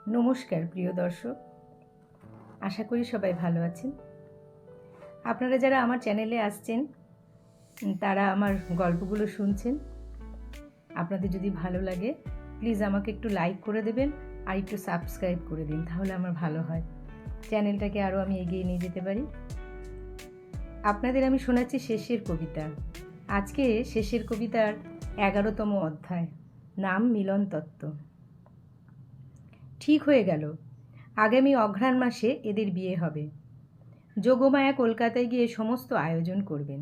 নমস্কার প্রিয় দর্শক, আশা করি সবাই ভালো আছেন। আপনারা যারা আমার চ্যানেলে আসছেন তারা আমার গল্পগুলো শুনছেন। আপনাদের যদি ভালো লাগে প্লিজ আমাকে একটু লাইক করে দেবেন আর একটু সাবস্ক্রাইব করে দিন, তাহলে আমার ভালো হয়, চ্যানেলটাকে আরও আমি এগিয়ে নিয়ে যেতে পারি। আপনাদের আমি শোনাচ্ছি শেষের কবিতা। আজকে শেষের কবিতার 11তম অধ্যায়, নাম মিলন তত্ত্ব। ঠিক হয়ে গেল, আগামী অঘ্রাণ মাসে এদের বিয়ে হবে। যোগমায়া কলকাতায় গিয়ে সমস্ত আয়োজন করবেন।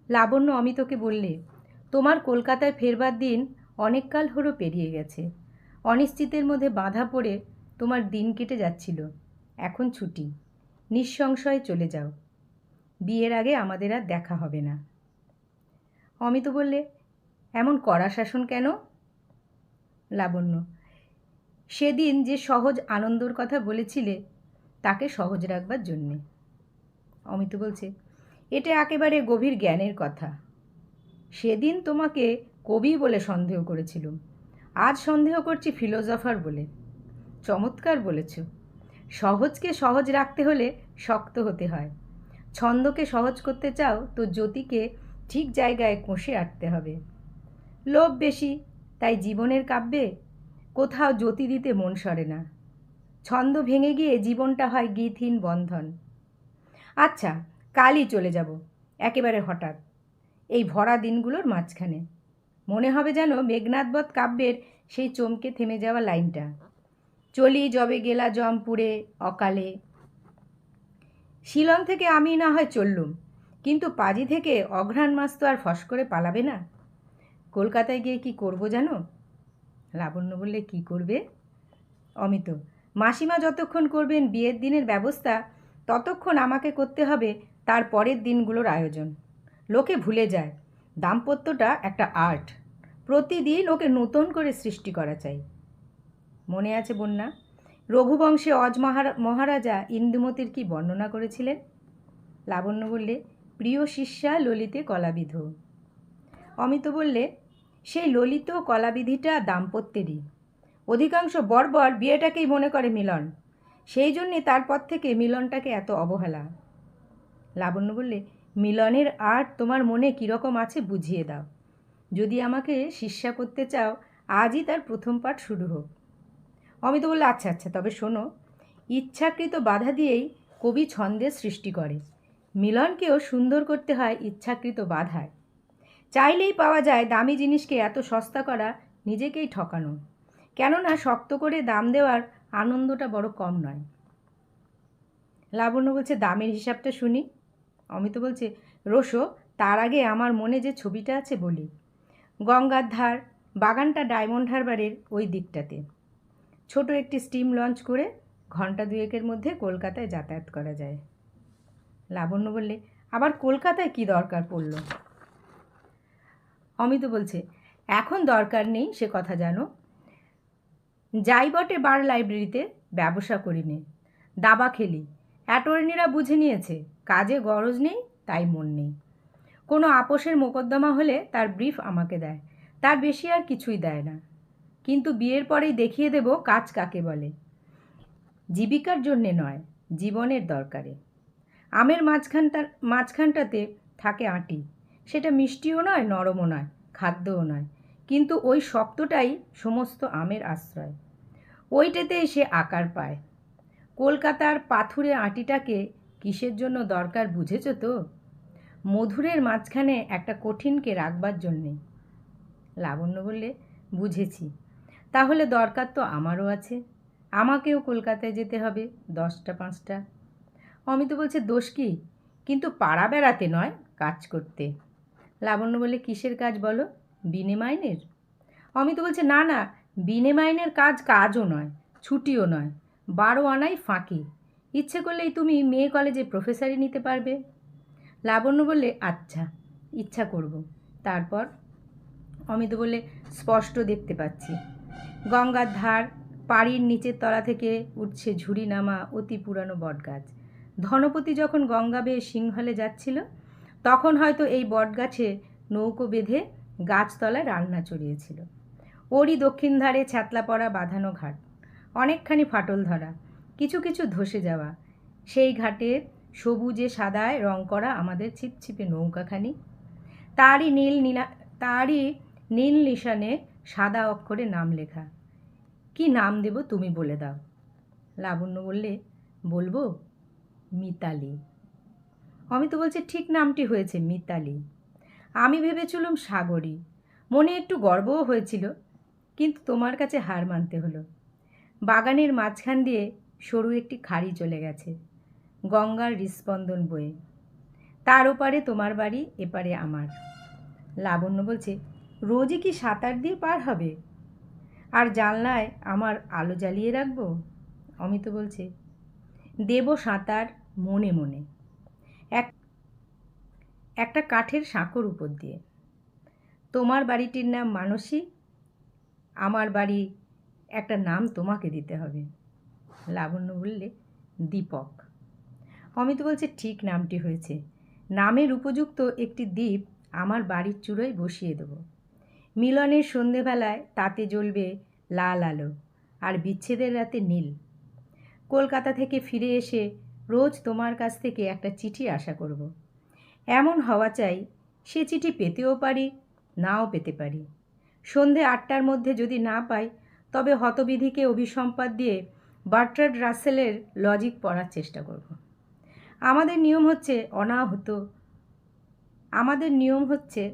লাবণ্য অমিতকে বললে, তোমার কলকাতায় ফেরবার দিন অনেককাল হলো পেরিয়ে গেছে। অনিশ্চিতের মধ্যে বাঁধা পড়ে তোমার দিন কেটে যাচ্ছিল, এখন ছুটি, নিঃসংশয়ে চলে যাও। বিয়ের আগে আমাদের আর দেখা হবে না। অমিত বললে, এমন কড়া শাসন কেন? লাবণ্য, সেদিন যে সহজ আনন্দর কথা বলেছিলে তাকে সহজ রাখবার জন্যে। অমিত বলছে, এটা একেবারে গভীর জ্ঞানের কথা। সেদিন তোমাকে কবি বলে সন্দেহ করেছিলুম, আজ সন্দেহ করছি ফিলোজফার বলে। চমৎকার বলেছ। সহজকে সহজ রাখতে হলে শক্ত হতে হয়। ছন্দকে সহজ করতে চাও তো জ্যোতিকে ঠিক জায়গায় কষে আটতে হবে। লোভ বেশি, তাই জীবনের কাব্যে কোথাও জ্যোতি দিতে মন সরে না। ছন্দ ভেঙে গিয়ে জীবনটা হয় গীতহীন বন্ধন। আচ্ছা, কালই চলে যাব, একেবারে হঠাৎ, এই ভরা দিনগুলোর মাঝখানে। মনে হবে যেন মেঘনাদবধ কাব্যের সেই চমকে থেমে যাওয়া লাইনটা, চলি যবে গেলা জমপুরে অকালে। শিলং থেকে আমি না হয় চললুম, কিন্তু পাজি থেকে অঘ্রাণ মাস তো আর ফস করে পালাবে না। কলকাতায় গিয়ে কি করব জানো? লাবণ্য বললে, কি করবে? অমিত, মাসিমা যতক্ষণ করবেন বিয়ের দিনের ব্যবস্থা, ততক্ষণ আমাকে করতে হবে তার পরের দিনগুলোর আয়োজন। লোকে ভুলে যায় দাম্পত্যটা একটা আর্ট, প্রতিদিন ওকে নতুন করে সৃষ্টি করা চাই। মনে আছে বন্যা, রঘুবংশে অজ মহারাজা ইন্দুমতির কি বর্ণনা করেছিলেন? লাবণ্য বললে, প্রিয় শিষ্যা ললিতে কলাবিধ। অমিত বললে, সেই ললিত কলাবিধিটা দাম্পত্যেরই। অধিকাংশ বর্বর বিয়েটাকেই মনে করে মিলন, সেই জন্যে তারপর থেকে মিলনটাকে এত অবহেলা। লাবণ্য বললে, মিলনের আর্ট তোমার মনে কীরকম আছে বুঝিয়ে দাও। যদি আমাকে শিষ্যা করতে চাও, আজই তার প্রথম পাঠ শুরু হোক। অমিত বললে, আচ্ছা আচ্ছা, তবে শোনো, ইচ্ছাকৃত বাধা দিয়েই কবি ছন্দের সৃষ্টি করে। মিলনকেও সুন্দর করতে হয় ইচ্ছাকৃত বাধায়। চাইলেই পাওয়া যায় দামি জিনিসকে এত সস্তা করা নিজেকেই ঠকানো। কেননা শক্ত করে দাম দেওয়ার আনন্দটা বড় কম নয়। লাবণ্য বলছে, দামের হিসাবটা শুনি। অমিত বলছে, রোশো, তার আগে আমার মনে যে ছবিটা আছে বলি। গঙ্গার ধার, বাগানটা ডায়মন্ড হারবারের ওই দিকটাতে। ছোট একটি স্টিম লঞ্চ করে ঘন্টা দুয়েকের মধ্যে কলকাতায় যাতায়াত করা যায়। লাবণ্য বললে, আবার কলকাতায় কি দরকার পড়ল? অমিত বলছে, এখন দরকার নেই সে কথা জানো। যাই বটে বার লাইব্রেরিতে ব্যবসা করি নে, দাবা খেলি, অ্যাটর্নিরা বুঝে নিয়েছে কাজে গরজ নেই, তাই মন নেই। কোনো আপোষের মোকদ্দমা হলে তার ব্রিফ আমাকে দেয়, তার বেশি আর কিছুই দেয় না। কিন্তু বিয়ের পরেই দেখিয়ে দেব কাজ কাকে বলে। জীবিকার জন্যে নয়, জীবনের দরকারে। আমের মাঝখানটাতে থাকে আঁটি, সেটা মিষ্টিও নয়, নরমও নয়, খাদ্যও নয়, কিন্তু ওই শক্তটাই সমস্ত আমের আশ্রয়। ওইটাতেই সে আকার পায়। কলকাতার পাথুরে আঁটিটাকে কিসের জন্য দরকার বুঝেছ তো? মধুরের মাঝখানে একটা কঠিনকে রাখবার জন্যে। লাবণ্য বললে, বুঝেছি। তাহলে দরকার তো আমারও আছে, আমাকেও কলকাতায় যেতে হবে 10টা 5টা। অমিত বলছে, দোষ কি? কিন্তু পাড়া বেড়াতে নয়, কাজ করতে। লাবণ্য বললে, কিসের কাজ বলো? বিনে মাইনের? অমিত বলছে, না না, বিনে মাইনের কাজ কাজও নয়, ছুটিও নয়, 12 আনাই ফাঁকি। ইচ্ছে করলেই তুমি মেয়ে কলেজে প্রফেসরি নিতে পারবে। লাবণ্য বললে, আচ্ছা, ইচ্ছা করব। তারপর? অমিত বললে, স্পষ্ট দেখতে পাচ্ছি গঙ্গার ধার, পাড়ির নিচের তলা থেকে উঠছে ঝুড়ি নামা অতি পুরানো বটগাছ। ধনপতি যখন গঙ্গা বেয়ে সিংহলে যাচ্ছিল, তখন হয়তো এই বটগাছে নৌকো বেঁধে গাছতলায় রান্না চড়িয়েছিল। ওরই দক্ষিণ ধারে ছ্যাতলা পড়া বাঁধানো ঘাট, অনেকখানি ফাটল ধরা, কিছু কিছু ধসে যাওয়া। সেই ঘাটে সবুজে সাদায় রং করা আমাদের ছিপছিপে নৌকাখানি, তারই নীল নিশানে সাদা অক্ষরে নাম লেখা। কি নাম দেব তুমি বলে দাও। লাবণ্য বললে, বলবো মিতালি। অমিত বলছে, ঠিক নামটি হয়েছে, মিতালি। আমি ভেবেছিলাম সাগরী। মনে একটু গর্বও হয়েছিল, কিন্তু তোমার কাছে হার মানতে হলো। বাগানের মাঝখান দিয়ে সরু একটি খাড়ি চলে গেছে, গঙ্গার হৃস্পন্দন বয়ে। তার ওপারে তোমার বাড়ি, এপারে আমার। লাবণ্য বলছে, রোজই কি সাঁতার দিয়ে পার হবে? আর জানলায় আমার আলো জ্বালিয়ে রাখবো? অমিত বলছে, দেব সাঁতার মনে মনে, একটা কাঠের সাঁকোর উপর দিয়ে। তোমার বাড়িটির নাম মানসী, আমার বাড়ি একটা নাম তোমাকে দিতে হবে। লাবণ্য বললে, দীপক। অমিত বলছে, ঠিক নামটি হয়েছে। নামের উপযুক্ত একটি দ্বীপ আমার বাড়ির চূড়োয় বসিয়ে দেব। মিলনের সন্ধেবেলায় তাতে জ্বলবে লাল আলো, আর বিচ্ছেদের রাতে নীল। কলকাতা থেকে ফিরে এসে রোজ তোমার কাছ থেকে একটা চিঠি আশা করব। এমন হওয়া চাই সে চিঠি পেতেও পারি, নাও পেতে পারি। সন্ধে 8টার মধ্যে যদি না পাই, তবে হতবিধিকে অভিসম্পাদ দিয়ে বার্ট্রান্ড রাসেলের লজিক পড়ার চেষ্টা করব। আমাদের নিয়ম হচ্ছে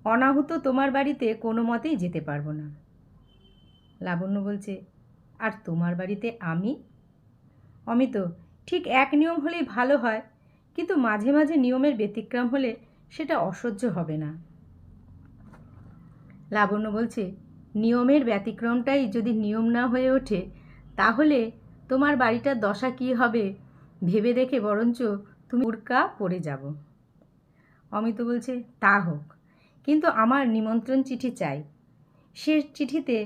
অনাহুত তোমার বাড়িতে কোনো মতেই যেতে পারবো না। লাবণ্য বলছে, আর তোমার বাড়িতে আমি? অমিত, ঠিক এক নিয়ম হলেই ভালো হয়, কিন্তু মাঝে মাঝে নিয়মের ব্যতিক্রম হলে সেটা অসহ্য হবে না। লাবণ্য বলছে, নিয়মের ব্যতিক্রমটাই যদি নিয়ম না হয়ে ওঠে, তাহলে তোমার বাড়িটার দশা কী হবে ভেবে দেখে বরঞ্চ তুমি উড়কা পড়ে যাব। অমিত বলছে, তা হোক, কিন্তু আমার নিমন্ত্রণ চিঠি চাই। সে চিঠিতে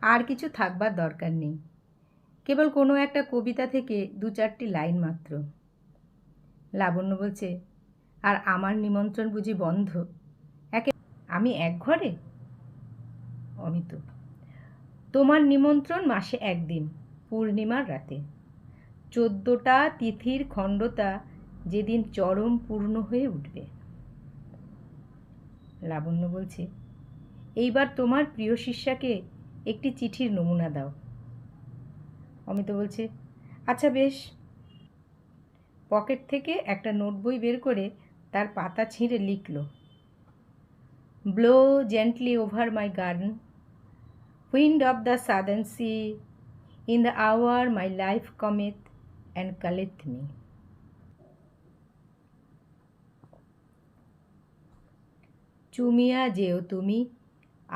আর কিছু থাকবার দরকার নেই, কেবল কোনো একটা কবিতা থেকে 2-4টি লাইন মাত্র। লাবণ্য বলছে, আর আমার নিমন্ত্রণ বুঝি বন্ধ? আমি এক ঘরে? অমিত, তোমার নিমন্ত্রণ মাসে একদিন, পূর্ণিমার রাতে। 14টা তিথির খণ্ডতা যেদিন চরম পূর্ণ হয়ে উঠবে। লাবণ্য বলছে, এইবার তোমার প্রিয় শিষ্যাকে একটি চিঠির নমুনা দাও। অমিত বলছে, আচ্ছা বেশ। পকেট থেকে একটা নোটবই বের করে তার পাতা ছিঁড়ে লিখল, blow gently over my garden, wind of the southern sea, in the hour my life cometh and calleth me. চুমিয়া যেও তুমি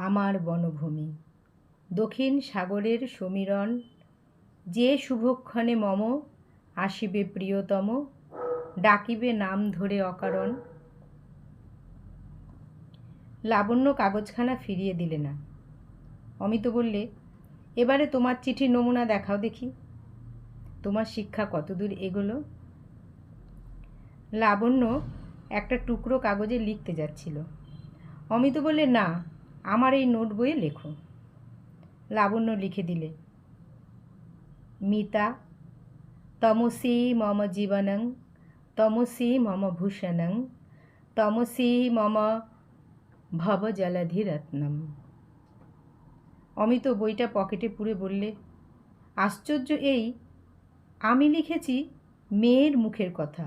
আমার বনভূমি, দক্ষিণ সাগরের সমীরণ, যে শুভক্ষণে মম আসিবে প্রিয়তম, ডাকিবে নাম ধরে অকারণ। লাবণ্য কাগজখানা ফিরিয়ে দিলে না। অমিত বললে, এবারে তোমার চিঠির নমুনা দেখাও দেখি, তোমার শিক্ষা কতদূর এগোলো। লাবণ্য একটা টুকরো কাগজে লিখতে যাচ্ছিল। অমিত বললে, না, আমার এই নোট বইয়ে লেখো। লাবণ্য লিখে দিলে, মিতা, তমসি মম জীবনং, তমসি মম ভূষণং, তমসি মম ভবজলধিরত্নম। অমিত বইটা পকেটে পুরে বললে, আশ্চর্য এই, আমি লিখেছি মেয়ের মুখের কথা,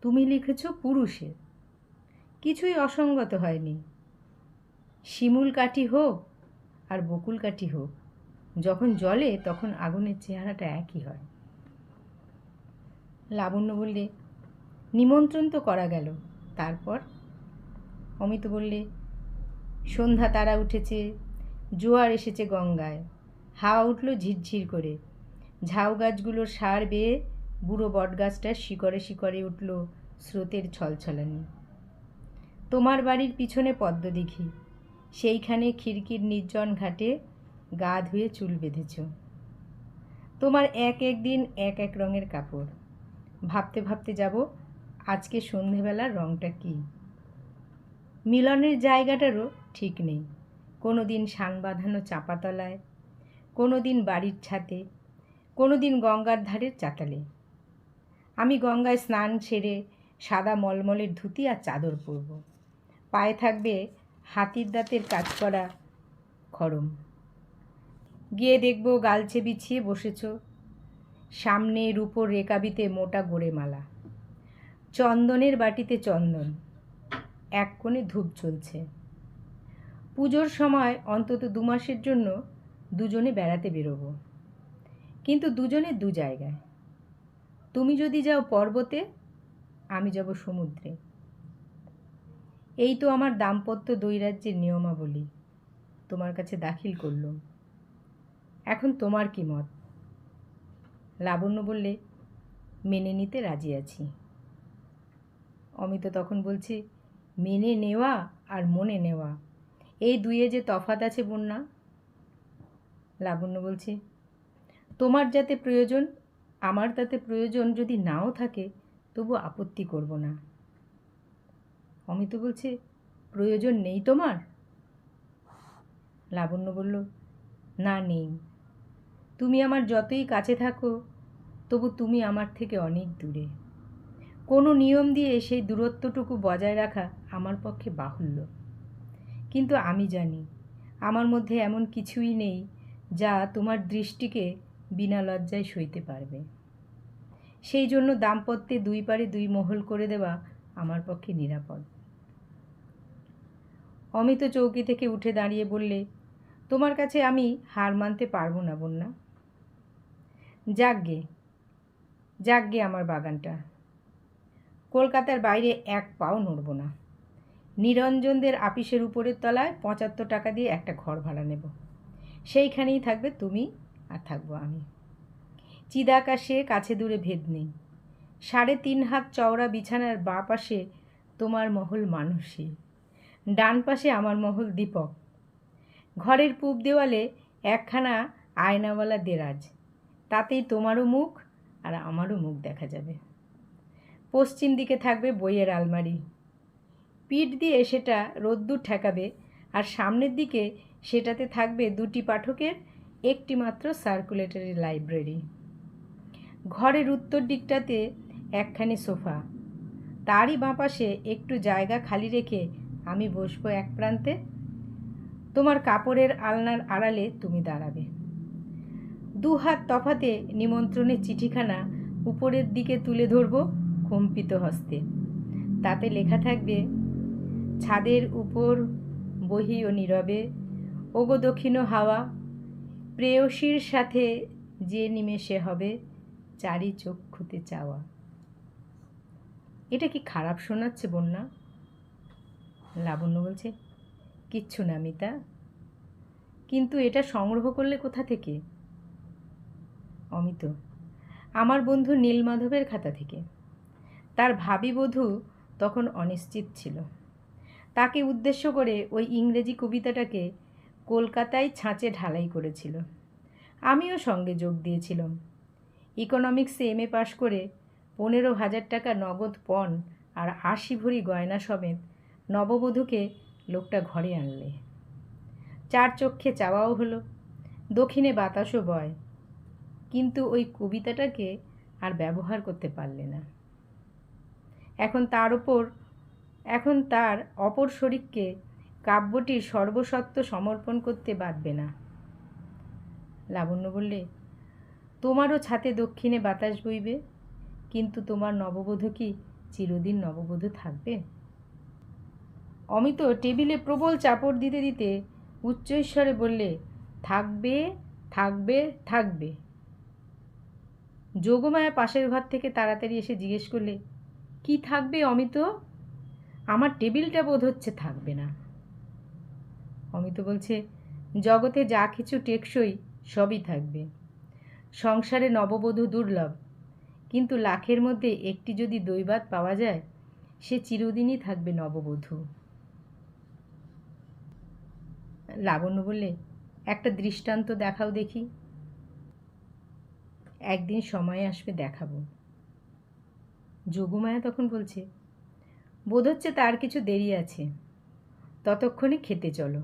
তুমি লিখেছ পুরুষের। কিছুই অসঙ্গত হয়নি। শিমুল কাঠি হোক আর বকুল কাঠি হোক, যখন জ্বলে তখন আগুনের চেহারাটা একই হয়। লাবণ্য বললে, নিমন্ত্রণ তো করা গেল, তারপর? অমিত বললে, সন্ধ্যা তারা উঠেছে, জোয়ার এসেছে গঙ্গায়, হাওয়া উঠল ঝিরঝির করে, ঝাউ গাছগুলোর সার বেয়ে বুড়ো বটগাছটার শিকড়ে শিকড়ে উঠল স্রোতের ছলছলানি। তোমার বাড়ির পিছনে পদ্মদিঘি, সেইখানে খিড়কির নির্জন ঘাটে গা ধুয়ে চুল বেঁধেছ। তোমার এক এক দিন এক এক রঙের কাপড়। ভাবতে ভাবতে যাব আজকে সন্ধেবেলার রঙটা কী। মিলনের জায়গাটারও ঠিক নেই, কোনো দিন শান বাঁধানো চাঁপাতলায়, কোনো দিন বাড়ির ছাদে, কোনো দিন গঙ্গার ধারের চাতালে। আমি গঙ্গায় স্নান সেরে সাদা মলমলের ধুতি আর চাদর পরব। পায়ে থাকবে হাতির দাঁতের কাজ করা খড়ম। গিয়ে দেখব গালছে বিছিয়ে বসেছ, সামনে রূপোর রেকাবিতে মোটা গোড়ে মালা, চন্দনের বাটিতে চন্দন, এক কোণে ধূপ জ্বলছে। পুজোর সময় অন্তত 2 মাসের জন্য দুজনে বেড়াতে বেরোবো, কিন্তু দুজনে দু জায়গায়। তুমি যদি যাও পর্বতে, আমি যাব সমুদ্রে। এই তো আমার দাম্পত্য দৈরাজ্যের নিয়মাবলী তোমার কাছে দাখিল করলুম। এখন তোমার কি মত? লাবণ্য বললে, মেনে নিতে রাজি আছি। অমিত তখন বলছে, মেনে নেওয়া আর মনে নেওয়া, এই দুয়ে যে তফাৎ আছে বন্যা। লাবণ্য বলছে, তোমার যাতে প্রয়োজন, আমার তাতে প্রয়োজন যদি নাও থাকে, তবু আপত্তি করব না। অমিত বলছে, প্রয়োজন নেই তোমার? লাবণ্য বলল, না, নেই। তুমি আমার যতই কাছে থাকো, তবু তুমি আমার থেকে অনেক দূরে। কোনো নিয়ম দিয়ে সেই দূরত্বটুকু বজায় রাখা আমার পক্ষে বাহুল্য। কিন্তু আমি জানি আমার মধ্যে এমন কিছুই নেই যা তোমার দৃষ্টিকে বিনা লজ্জায় সইতে পারবে। সেই জন্য দাম্পত্যে 2 পারে 2 মহল করে দেওয়া আমার পক্ষে নিরাপদ। অমিত চৌকি থেকে উঠে দাঁড়িয়ে বললে, তোমার কাছে আমি হার মানতে পারবো না বন্যা। যাকগে, যাকগে আমার বাগানটা। কলকাতার বাইরে 1 পাও নড়ব না। নিরঞ্জনদের আপিসের উপরের তলায় 75 টাকা দিয়ে একটা ঘর ভাড়া নেব। সেইখানেই থাকবে তুমি আর থাকবো আমি। চিদাকাশে কাছে দূরে ভেদ নেই। 3.5 হাত চওড়া বিছানার বাঁ পাশে তোমার মহল মানসী, ডান পাশে আমার মহল দীপক। ঘরের পূব দেওয়ালে 1খানা আয়নাওয়ালা দেরাজ, তাতেই তোমারও মুখ আর আমারও মুখ দেখা যাবে। পশ্চিম দিকে থাকবে বইয়ের আলমারি, পিঠ দিয়ে সেটা রোদ্দুর ঠেকাবে, আর সামনের দিকে সেটাতে থাকবে 2টি পাঠকের একটি মাত্র সার্কুলেটরি লাইব্রেরি। ঘরের উত্তর দিকটাতে 1খানি সোফা, তারই বাঁ পাশে একটু জায়গা খালি রেখে আমি বসবো এক প্রান্তে। তোমার কাপড়ের আলনার আড়ালে তুমি দাঁড়াবে। 2 হাত তফাতে নিমন্ত্রণের চিঠিখানা উপরের দিকে তুলে ধরব কম্পিত হস্তে। তাতে লেখা থাকবে, ছাদের উপর বহি ও নীরবে, ওগো দক্ষিণ হাওয়া, প্রেয়সীর সাথে যে নিমেষে হবে চারি চক্ষুতে চাওয়া। এটা কি খারাপ শোনাচ্ছে বন্যা? লাবণ্য বলছে, কিচ্ছু না মিতা, কিন্তু এটা সংগ্রহ করলে কোথা থেকে? অমিত, আমার বন্ধু নীলমাধবের খাতা থেকে। তার ভাবী বধূ তখন অনিশ্চিত ছিল। তাকে উদ্দেশ্য করে ওই ইংরেজি কবিতাটাকে কলকাতায় ছাঁচে ঢালাই করেছিল। আমিও সঙ্গে যোগ দিয়েছিলাম। ইকোনমিক্সে MA পাশ করে 15,000 টাকা নগদ পণ আর 80 ভরি গয়না সমেত নববধূকে লোকটা ঘরে আনলে। 4 চক্ষে চাওয়াও হলো, দক্ষিণে বাতাসও বয়, কিন্তু ওই কবিতাটাকে আর ব্যবহার করতে পারলে না। এখন তার অপর শরিককে কাব্যটির সর্বসত্ব সমর্পণ করতে বাধবে না। লাবণ্য বললে, তোমারও ছাতে দক্ষিণে বাতাস বইবে, কিন্তু তোমার নববধূ কি চিরদিন নববধূ থাকবে? অমিত টেবিলে প্রবল চাপড় দিতে দিতে উচ্চৈঃস্বরে বললে, থাকবে, থাকবে, থাকবে। যোগমায়া পাশের ঘর থেকে তাড়াতাড়ি এসে জিজ্ঞেস করলে, কি থাকবে অমিত? আমার টেবিলটা বোধ হচ্ছে থাকবে না। অমিত বলছে, জগতে যা কিছু টেকসই সবই থাকবে। সংসারে নববধূ দুর্লভ, কিন্তু লাখের মধ্যে একটি যদি দৈবাত পাওয়া যায়, সে চিরদিনই থাকবে নববধূ। লাবণ্য বললে, একটা দৃষ্টান্ত দেখাও দেখি। একদিন সময় আসবে দেখাবো। যোগমায়া তখন বলছে, বোধ হচ্ছে তার কিছু দেরি আছে, ততক্ষণে খেতে চলো।